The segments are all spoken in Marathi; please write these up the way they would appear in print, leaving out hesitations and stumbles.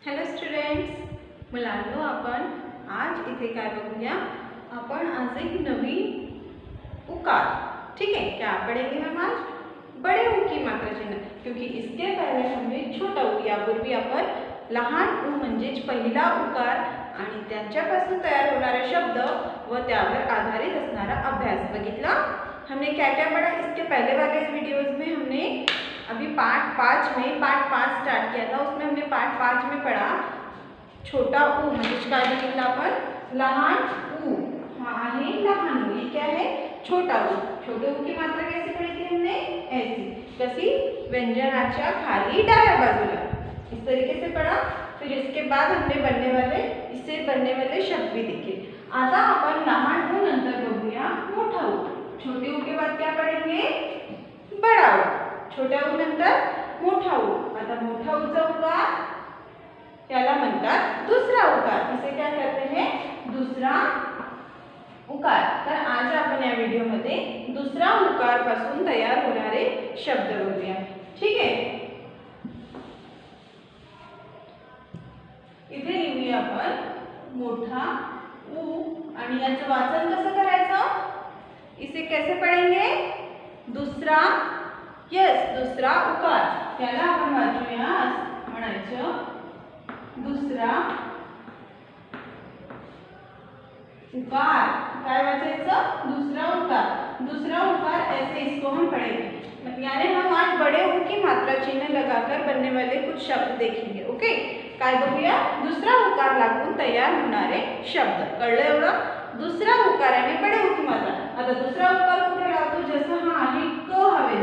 हॅलो स्टुडंट्स, मुलांनो आपण आज इथे काय बघूया। आपण आज एक नवीन उकार, ठीक है, क्या पढ़ेंगे हम आज बड़े ऊ की मात्रा चिन्ह, क्योंकि इसके पहले हमने छोटा ऊ यापूर्वी आपण लहान ऊ म्हणजेच पहिला उकार आणि त्याच्यापासून तयार होणारे शब्द व त्यावर आधारित असणारा अभ्यास बघितला। हमने क्या क्या पढ़ा इसके पहले वाले वीडियोस में। हमने अभी पार्ट 5 स्टार्ट किया था, उसमें हमने पार्ट 5 में पढ़ा छोटा ऊ म्हणजे काय बघितलं आपण लहान ऊ। हा आहे लहान ऊ, ये क्या है छोटा ऊ। छोटे ऊ की मात्रा कैसे पढ़ी थी हमने, ऐसी कसी व्यंजनाच्या खाली डाव्या बाजूला, इस तरीके से पढ़ा। फिर इसके बाद हमने इससे बनने वाले शब्द भी देखे। आता अपन लहान ऊ नंतर बघूया मोठा ऊ। छोटे ऊ के बाद क्या पढ़ेंगे बड़ा ऊ, छोट्या ऊ नंतर मोठा ऊ। आता मोठा ऊचा उकार त्याला म्हणतात दुसरा उकार, इसे क्या कहते हैं दूसरा उकार। तर आज आपण या व्हिडिओ मध्ये दुसरा उकार पासून तयार होणारे शब्द बघूया, ठीक आहे। इथे लिहूया आपण मोठा ऊ आणि याचं वाचन कसं करायचं, इसे कैसे पढ़ेंगे दूसरा, यस दूसरा उकार, त्याला आपण वाचूया म्हणायचं दुसरा उकार। काय वाचायचं दूसरा उकार। दूसरा उकार ऐसे इसको हम पढ़ेंगे, यानी हम आज बड़े ऊ की मात्रा चिन्ह लगाकर बनने वाले कुछ शब्द देखेंगे, ओके। काय बघूया दूसरा उकार लागून तयार होणारे शब्द, कळलं एवढं। दुसरा उकार आहे बड़े ऊ की मात्रा। आता दूसरा उकार कुठे लागतो, जैसे हा आहे क हवे,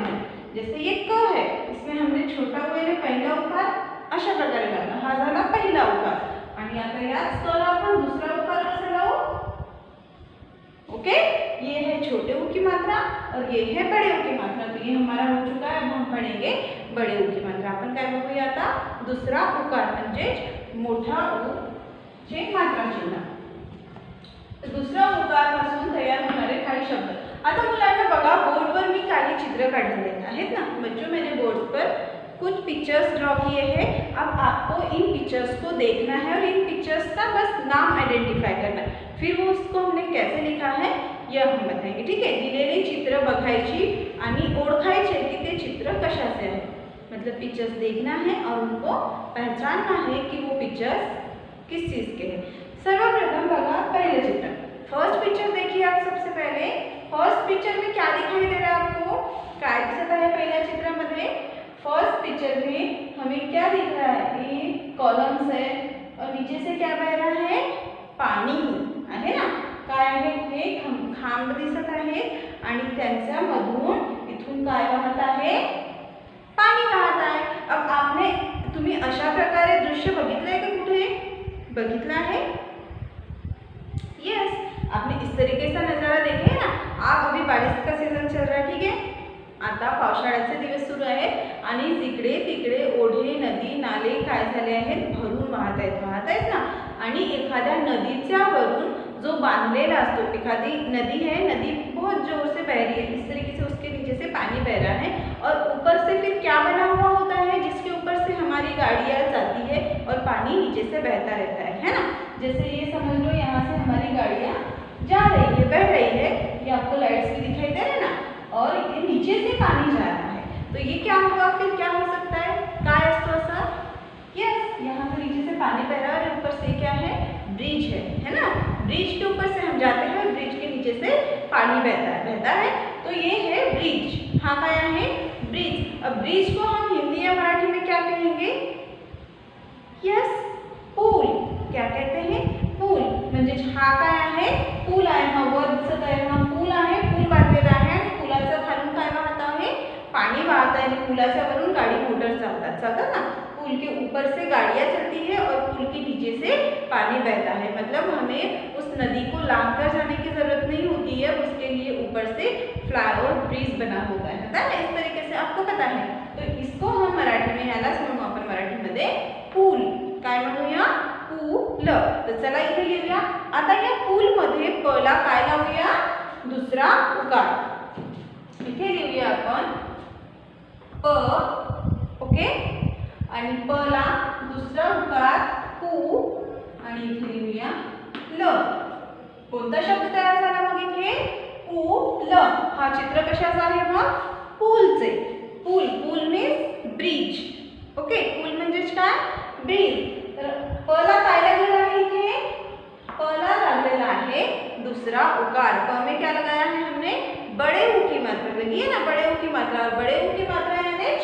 जैसे ये क है, इसमें हमने छोटा ऊ यानी पहिला उकार अशा प्रकारे लावला, हा झाला पहिला उकार। आणि आता याच क ला आपण दुसरा उकार कसा लावू, ओके। ये है छोटे ऊ की मात्रा और ये है बड़े ऊ की मात्रा, तो ये हमारा हो चुका है। अब हम पढ़ेंगे बड़े ऊ की मात्रा। आपण काय बघूया आता दुसरा उकार म्हणजे मोठा ऊ चे मात्रा चिन्ह। दुसरा उकार पासून तयार होणारे काही शब्द। आता मुलांना बघा बोर्डवर मी काही चित्र काढलेले आहेत ना बच्चों, मैंने बोर्ड पर कुछ पिक्चर्स ड्रॉ किए हैं। अब आपको इन पिक्चर्स को देखना है और इन पिक्चर्स का बस नाम आइडेंटिफाई करना है। फिर वो उसको हमने कैसे लिखा है यह हम बताएंगे, ठीक है। दिलेली चित्र बघायची आणि ओळखायचे की ते चित्र कशाचे आहे, मतलब पिक्चर्स देखना है और उनको पहचानना है कि वो पिक्चर्स किस चीज के हैं। सर्वप्रथम बघा पहले चित्र, फर्स्ट पिक्चर देखिए आप सबसे पहले। फर्स्ट पिक्चर में क्या दिखाई दे रहा है आपको, काय दिसत आहे पहिल्या चित्रामध्ये। फर्स्ट पिक्चर में हमें क्या दिख रहा है, एक कॉलम्स है और नीचे से क्या बह रहा है पाणी आहे ना, काय आहे हे खांब दिसत आहे आणि त्यांच्या मधून इथून काय वाहत आहे पाणी वाहत आहे। अब आपने तुम्ही अशा प्रकारे दृश्य बघितलंय का, कुठे बघितलं आहे, यस आपने इस तरीके से नजारा देखे ना। आप अभी बारिश का सीजन चल रहा है, ठीक है, आता पावसाळ्याचे दिवस सुरू आहेत आणि जिकडे तिकडे ओढे नदी नाले काय झाले आहेत भरून वाहत आहेत ना। आणि एखाद्या नदीच्या वरून जो बांधलेला असतो, एखादी नदी है, नदी बहुत जोर से बह रही है, इस तरीके से उसके नीचे से पानी बह रहा है और ऊपर से फिर क्या बना हुआ होता है जिसके ऊपर से हमारी गाड़ियाँ जाती है और पानी नीचे से बहता रहता है ना। जैसे ये समझ लो यहाँ से हमारी गाड़ियाँ जा रही है, बह रही है, ये आपको लाइट्स भी दिखाई दे रहे हैं ना, और ये नीचे से पानी जा रहा है, तो ये क्या होगा फिर क्या हो सकता है, काय असतो असा, यस यहाँ से नीचे से पानी बह रहा है और ऊपर से क्या है ब्रिज है ना। ब्रिज के ऊपर से हम जाते हैं और ब्रिज के नीचे से पानी बहता है, तो ये है ब्रिज। हाँ क्या है ब्रिज। अब ब्रिज को हम हिंदी या मराठी में क्या कहेंगे, यस पूल, क्या कहते हैं पूल। म्हणजे हा काय आहे पूल आहे, हा वर दिसत आहे हा पूल आहे, पूल बांधलेला आहे आणि पुलाच्या खालून काय वाहत आहे पाणी वाहत आहे आणि पुलाच्या वरून गाड़ी मोटर चालतात ना। पुल के ऊपर से गाड़ियाँ चलती है और पुल के नीचे से पानी बहता है, मतलब हमें उस नदी को लांग कर जाने की जरूरत नहीं होती है, उसके लिए ऊपर से फ्लाईओवर ब्रिज बना होता है ना, इस तरीके से आपको पता है। तो इसको हम मराठी में यालाच म्हणू आपण मराठीमध्ये पूल, काय म्हणूया पूल। तर चला इथे लिहूया। आता या पूल मध्ये प ला काय लावूया दुसरा उकार, इथे लिहूया आपण प, ओके, आणि प ला दुसरा उकार पू आणि इथे लिहूया ल. कोणता शब्द तयार झाला मग इथे? पूल. हा चित्र कशाचा आहे मग? पूलचे. पूल, पूल मीन्स ब्रिज. ओके, पूल म्हणजेच काय? ब्रिज. तर प ला काय लागलेला आहे इथे? प ला लागलेला आहे दूसरा उकार. प में क्या लगाया है हमने? बड़े ऊ की मात्रा लगी है ना, बड़े ऊ की मात्रा. और बड़े ऊ की मात्रा यानी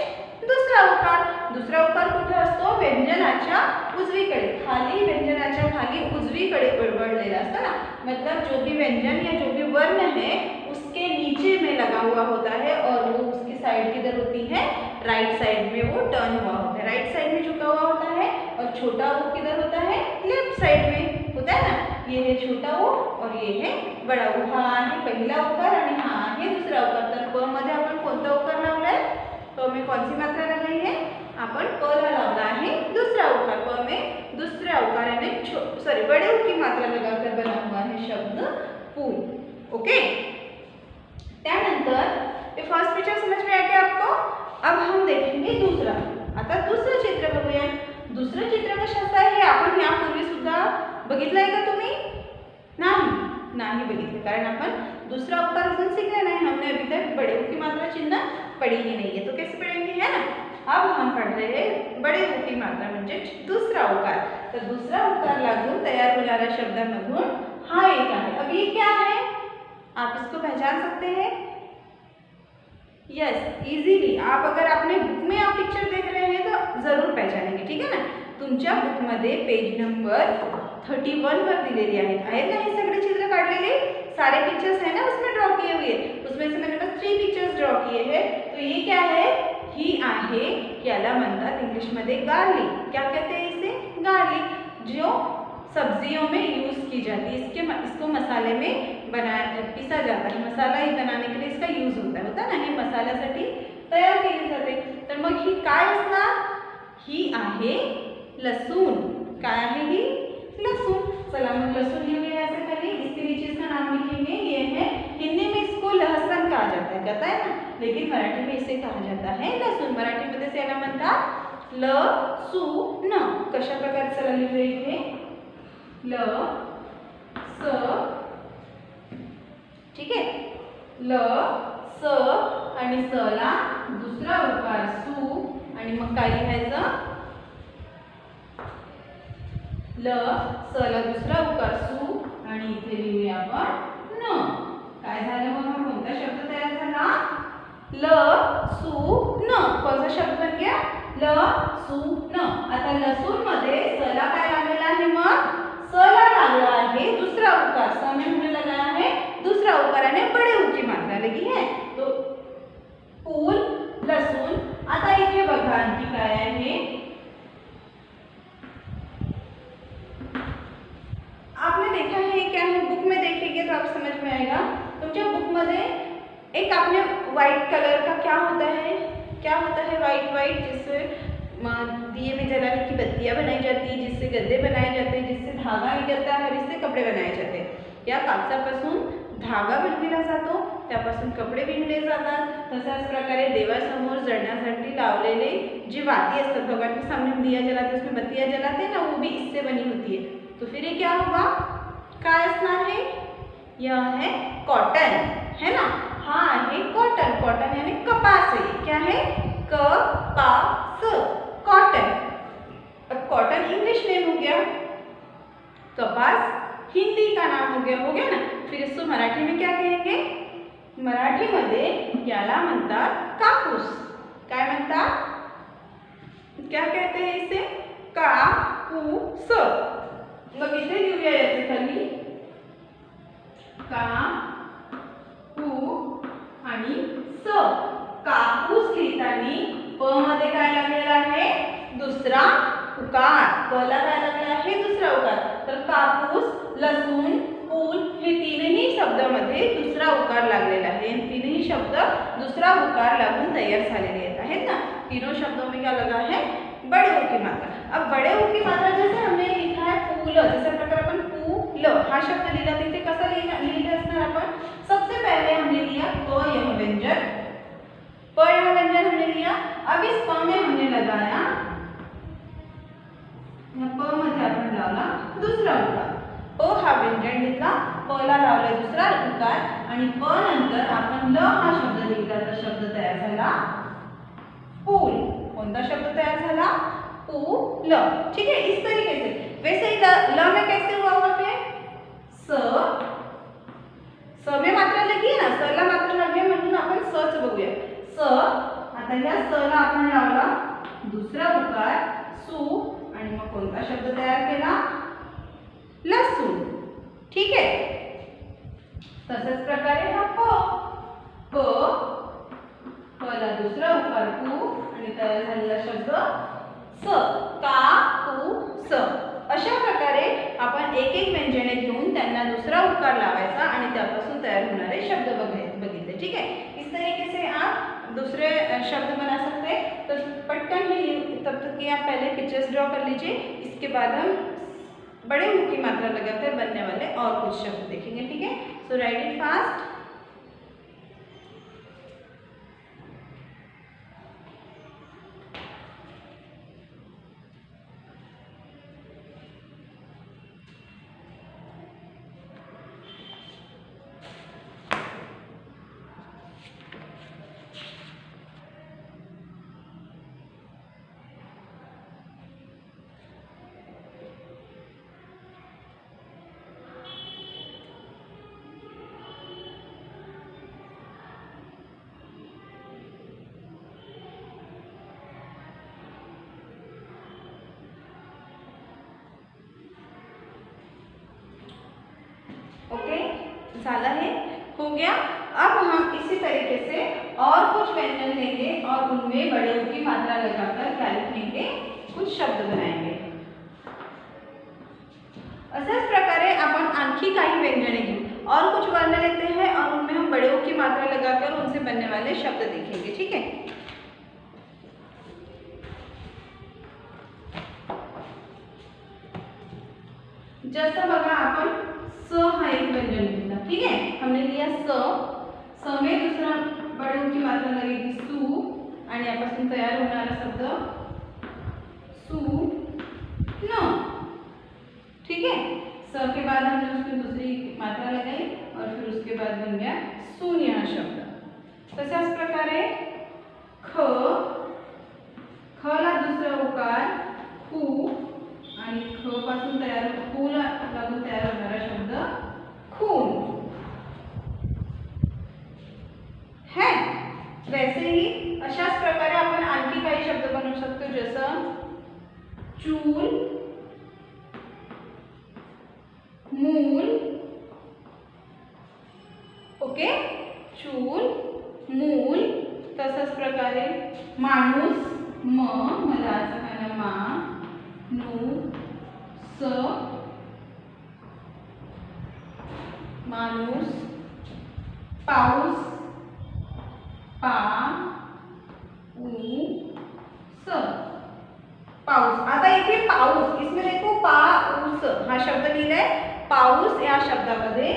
दुसरा उकार. दुसरा उकार कुठे असतो? व्यंजनाच्या उजवीकडे. खाली व्यंजनाच्या खाली उजवीकडे वळलेला असतो ना. मतलब जो भी व्यंजन या जो भी वर्ण है उसके नीचे में लगा हुआ होता है और वो उसकी साइड किधर होती है? राइट साइड में वो टर्न हुआ होता है. राइट साइड में झुका हुआ होता है और छोटा वो किधर होता है? लेफ्ट साइड में होता है ना. ये है छोटा वो और ये है बड़ा वो. हा आहे पहिला उकार आणि हा आहे दुसरा उकार. तर प मध्ये आपण कोणता उकार लावलाय? प में कौन सी मात्रा लगाई है? आपण प ला लावला आहे दूसरा उकार. प में दूसरा उकार यानी सॉरी बड़े ऊ की मात्रा लगाकर बना हुआ है शब्द पूल. ओके, त्यानंतर ये फर्स्ट पिक्चर समझ में आ गया आपको. अब हम देखेंगे दूसरा. आता दुसरं चित्र बघूया. दुसरं चित्र कशाचं आहे हे आपण यापूर्वी सुद्धा बघितलंय का तुम्ही? नाही बघितलं, कारण आपण दूसरा उकार अजून सीखा नहीं. हमने अभी तक बड़े ऊ की मात्रा चिन्ह पढ़ी ही नहीं है. तो कैसे पढ़ेंगे, है ना. अब हम पढ़ रहे हैं बड़े ऊ की मात्रा म्हणजे दूसरा उकार. तर दुसरा उकार लागून तयार होणाऱ्या शब्दांमधून हा एक आहे. अब ये क्या है? आप इसको पहचान सकते हैं? Yes, easily. आप अगर अपने बुक में आप पिक्चर देख रहे हैं तो जरूर पहचानेंगे. ठीक है ना. तुमच्या बुकमध्ये पेज नंबर 31 वर दिलेली आहेत ना हे सगळे चित्र काढलेले. सारे पिक्चर्स है ना उसमें ड्रॉ किए हुए. उसमें से मैंने बस 3 पिक्चर्स ड्रॉ किए हैं. तो ये क्या है? ही आहे, याला म्हणतात इंग्लिश मध्ये गार्लिक. क्या कहते हैं इसे? गार्लिक. जो सब्जियों में यूज की जाती है. इसको मसाले में पिसा जाता है. मसाला ही बनाने के लिए इसका यूज होता है ना. हे मसाल्यासाठी तयार केली जाते. तर मग ही काय असणार? ही आहे लसूण. काय आहे ही? लसूण. चला मग लसूण लिहूया ऐसे खाली. इसके नीचे इसका नाम लिखेंगे. ये है, हिंदी में इसको लहसुन कहा जाता है, कहता है ना, लेकिन मराठी में इसे कहा जाता है लसूण. मराठीमध्ये से याला म्हणतात लसूण. कशा प्रकारे चला लिहूया इथे? ल स. ठीक आहे. ल स आणि स ला दुसरा उकार सू आणि मग काय लिहायचं? ल स ला दुसरा उकार सू आणि इथे लिहूया आपण न. काय झालं मग? हा कोणता शब्द तयार झाला? लसूण. कोणता शब्द बन गया? लसूण. आता लसूण मध्ये स ला काय लागलेला आहे? मग स ला लागला आहे दूसरा उकार. स में हमने लगाया है दूसरा उकार यानी बड़े ऊ की मात्रा लगी है. तो पूल, लसूण. आता इथे बघा आणखी काय आहे? आपने देखा है क्या है? बुक में देखेंगे तो आप समझ में आएगा. तुमच्या बुक मध्ये एक आपने व्हाइट कलर का क्या होता है? व्हाइट जिससे दिए में जलाने की बत्तियां बनाई जाती है, जिससे गद्दे बनाए जाते हैं, जिससे धागा निघता है और इससे कपडे बनाए जाते हैं. या कापसापासून धागा बनविला जातो, त्यापासून कपडे विणले जातात. तशाच प्रकारे देवासमोर जळण्यासाठी लावलेले जी वाती असतात, भगवान के सामने दिया जलाते उसमें बत्तियां जलाते ना, वो भी इससे बनी होती है. तो फिर ये क्या होगा? काय असणार है? यह है कॉटन, है ना. हा आहे कॉटन. कॉटन यानी कपास है. क्या है? कपास, कॉटन. अब कॉटन इंग्लिश नेम हो गया, कपास हिंदी का नाम हो गया ना. फिर इसको मराठी में क्या कहेंगे? मराठी मध्ये याला म्हणतात कापूस. काय म्हणतात? क्या कहते हैं इसे? कापूस. मग इथे लिहूया याचे खाली कापू आणि स. कापूस लिहिताना प मध्ये काय लागलेला आहे? दुसरा उकार. प ला काय लागलेला आहे? दुसरा उकार. तर कापूस, लसूण, पूल हे तीनही शब्दामध्ये दुसरा उकार लागलेला है. तीनही शब्द दूसरा उकार लागून तैयार झालेले आहेत ना. तीनों शब्दों में क्या लगा है? बड़े ऊ की मात्रा. अब बड़े ऊ की मात्रा जैसे हमने लिखा है पूल, जैसे प्रकार अपन पूल हा शब्द लिहिला तिथे कसा लिहिलं असणार आपण? सबसे पहले हमने लिया प यह व्यंजन. प यह व्यंजन हमने लिया. अब इस प में हमने लगाया या प मध्ये आपण लावला दुसरा उकार. प हा व्यंजन घेतला, प ला लावला दुसरा उकार आणि प नंतर आपण ल हा शब्द लिहिला तर शब्द तयार झाला पूल. कौन सा शब्द तैयार झाला? पूल. ठीक है, इस तरीके से. वैसे ही ल में कैसे हुआ हुआ फिर? स में मात्रा लगी है ना, स ला मात्रा लागली म्हणून आपण स च बघूया. स. आता या स ला आपण लावला दुसरा उकार सु आणि मग कोणता शब्द तयार केला? लसूण. ठीक आहे. तसेच प्रकारे हा प ला दुसरा उकार पू आणि तयार झालेला शब्द स. का पू स. अशा प्रकारे आपण एक एक व्यंजने घेऊन त्यांना दुसरा उकार लावायचा आणि त्यापासून तयार होणारे शब्द बघितले. ठीक है, इस तरीके से आप दूसरे शब्द बना सकते हैं. तो पटकन ही तब तक कि आप पहले पिक्चर्स ड्रॉ कर लीजिए. इसके बाद हम बड़े ऊ की मात्रा लगाकर बनने वाले और कुछ शब्द देखेंगे. ठीक है, so right it fast. Okay, झाला है, हो गया. अब हम इसी तरीके से और कुछ व्यंजन लेंगे और उनमें बड़े ऊ की मात्रा लगाकर क्या लिखेंगे? कुछ शब्द बनाएंगे. अशाच प्रकारे आपण आणखी काही व्यंजने घेऊ और कुछ वर्ण लेते हैं और उनमें हम बड़े ऊ की मात्रा लगाकर उनसे बनने वाले शब्द देखेंगे. ठीक है, जैसा बघा आपण स हा एक व्यंजन लिखा. ठीक है, हमने लिया स में दूसरा बड़े ऊ की मात्रा लगेगी सु आणि यापासून तयार होणारा शब्द सु न. ठीक है, स के बाद हमने उसमें दूसरी मात्रा लगाई और फिर उसके बाद बन गया सून यह शब्द. तशाच प्रकारे ख ला दुसरा उकार खू आणि ख पासून तयार खू ला लागून तयार होणारा शब्द खून है. वैसे ही अशाच प्रकारे आपण आणखी काही शब्द बनवू शकतो, जसं चूल, मूल. ओके, चूल, मूल. तसंच प्रकारे माणूस, मलाचा खाना मा, नू, स, माणूस, पाऊस, पा, ऊ, स. पाऊस. आता इथे पाऊस, इसमें देखो पाऊस हा शब्द लिहिलाय. पाऊस या शब्दामध्ये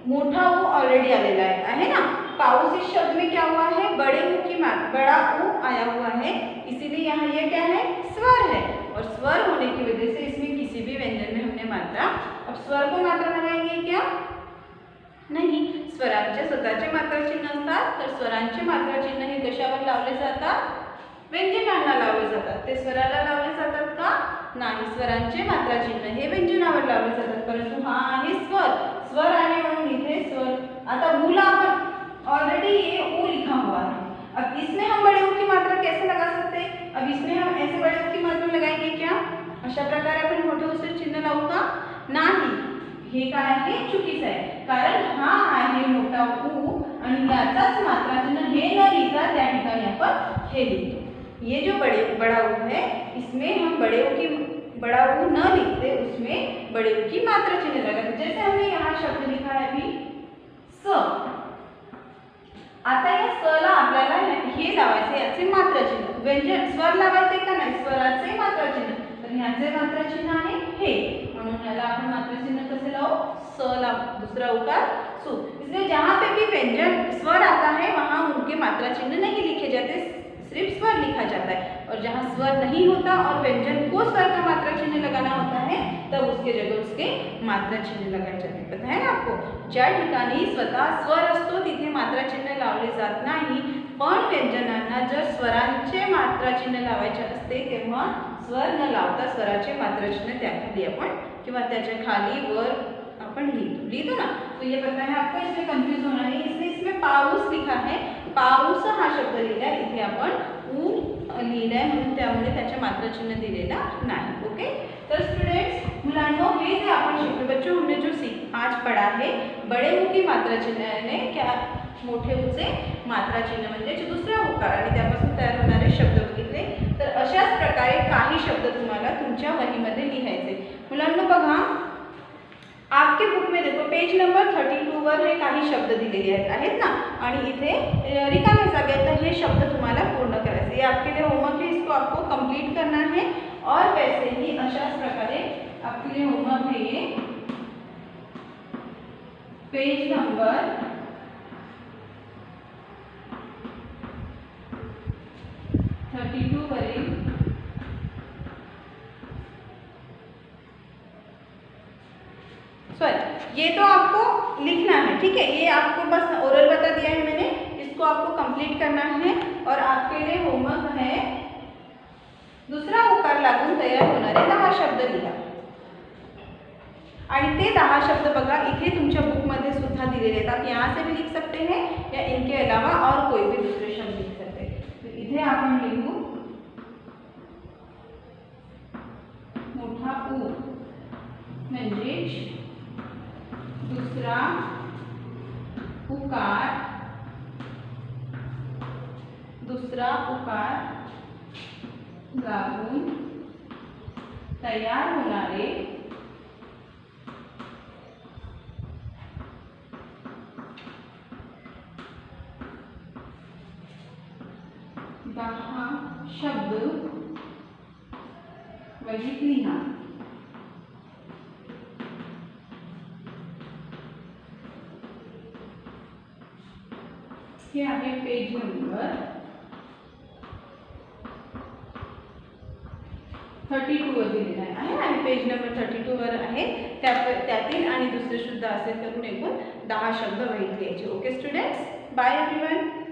मोठा ऊ ऑलरेडी आलेला है ना. पाऊस इस शब्द में क्या हुआ है? बड़े ऊ की मात्रा, बड़ा ऊ आया हुआ है, इसीलिए यहाँ ये क्या है? स्वर है. और स्वर होने की वजह से इसमें किसी भी व्यंजन में हमने मात्रा, अब स्वर को मात्रा लगाएंगे क्या? नाही. स्वरांचे स्वतःचे मात्रा चिन्ह असतात, तर स्वरांचे मात्रा चिन्ह हे कशावर लावले जातात? व्यंजनांना लावले जातात. ते स्वराला लावले जातात का? नाही. स्वरांचे मात्रा चिन्ह हे व्यंजनावर लावले जातात. परंतु हा आहे स्वर. स्वर आहे म्हणून इथे स्वर. आता ऊ ला आपण ऑलरेडी ये ऊ लिखा हुआ है. अब इसमें हम बड़े ऊ की मात्रा कैसे लगा सकते हैं? अब इसमें हम ऐसे बड़े ऊ की मात्रा लगाएंगे क्या? अशा प्रकारे आपण मोठे ऊ से चिन्ह लावू का? नाही. हे काय आहे? चुकीचं आहे. कारण हा आहे मोठा ऊ आणि याचाच मात्रा चिन्ह हे न लिहिता त्या ठिकाणी आपण हे लिहितो. ये जो बड़ा ऊ है, इसमें हम बड़े ऊ की बड़ा ऊ न लिखते, उसमें बड़े ऊ की मात्रा चिन्ह लगाते. जैसे हमने यहाँ शब्द लिखा है अभी स. आता या स ला आपल्याला हे लावायचे, याचे मात्रा चिन्ह. व्यंजन स्वर लावायचे का नाही? स्वराचे मात्रा चिन्ह. तर ह्याचे मात्रा चिन्ह आहे हे, म्हणून याला आपण मात्रा चिन्ह कसे लावू? स ला दूसरा उकार सु. इसलिए जहाँ पे भी व्यंजन स्वर आता है वहाँ उनके मात्रा चिन्ह नहीं लिखे जाते, सिर्फ स्वर लिखा जाता है, और जहाँ स्वर नहीं होता और व्यंजन को स्वर का मात्रा चिन्ह लगाना होता है तब उसके जगह उसके मात्रा चिन्ह लगाए जाते. पता है ना आपको. ज्या ठिकाणी स्वतः स्वर असतो तिथे मात्रा चिन्ह लावले जात नाही, पण व्यंजनांना जर स्वरांचे मात्रा चिन्ह लावायचे असते तेव्हा स्वर न लावता स्वराचे मात्रा चिन्ह त्याखाली आपण किंवा त्याच्या खाली वर अपन लिखो ना. तो ये पता है आपको, इसमें कंफ्यूज होना है. इसलिए इसमें पाऊस लिखा है. पाऊस हा शब्द लिहिला आहे, इथे आपण ऊन लिहिलं आहे म्हणून त्यामुळे त्याच्या मात्रा चिन्ह दिलेला नाही. ओके. तर स्टुडेंट्स, मुलांनो, हे जे आपण शिकलो, बच्चों हमने जो आज पढ़ा है बड़े ऊ की मात्रा चिन्ह ने क्या मोठे ऊचे मात्रा चिन्ह म्हणजे दुसरा उकार आणि त्यापासून तयार होणारे शब्द बघितले. तर अशाच प्रकारे काही शब्द तुम्हाला तुमच्या वहीमध्ये लिहायचे. मुलांनो बघा, आपके बुक में देखो पेज नंबर 32 वर हे काही शब्द दिलेले आहेत ना, आणि इथे रिकाम्या जागेत हे शब्द तुम्हाला पूर्ण करायचे. ये आपके लिए होमवर्क है, इसको आपको कंप्लीट करना है. और वैसे ही अशाच प्रकारे आपके लिए होमवर्क है ये पेज नंबर 32 वरील सॉरी, ये तो आपको लिखना है. ठीक है, ये आपको बस ओरल बता दिया है मैंने, इसको आपको कंप्लीट करना है. और आपके लिए होमवर्क है दुसरा उकार लागून तयार होणारे 10 शब्द लिहा. आणि ते 10 शब्द बघा इथे तुमच्या बुकमध्ये सुद्धा दिलेले आहेत. आप यहाँ से भी लिख सकते हैं या इनके अलावा और कोई भी दूसरे शब्द लिख सकते हैं. तो इथे आपण लिहू मोठा ऊ म्हणजेच दूसरा उकार लागून तयार होणारे शब्द वहीत लिहा. हे आहे पेज नंबर 32 वर दिलेला आहे आणि पेज नंबर 32 वर आहे. त्यातील आणि दुसरे शुद्ध असे करून एकूण 10 शब्द वहीत लिहायचे. Okay students, bye everyone.